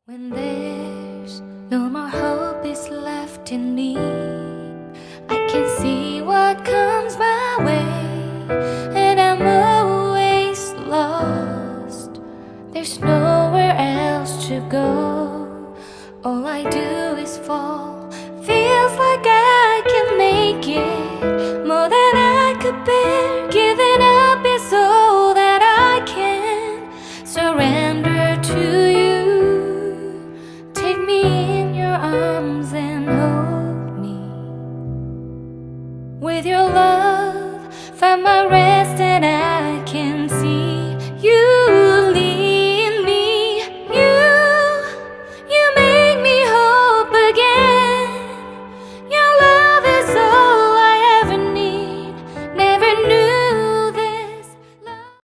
When there's no more hope is left in me, I can see what comes my way, and I'm always lost. There's nowhere else to go. All I do is fall. Feels like I can make it more than I could bear. Giving up is all that I can surrender to.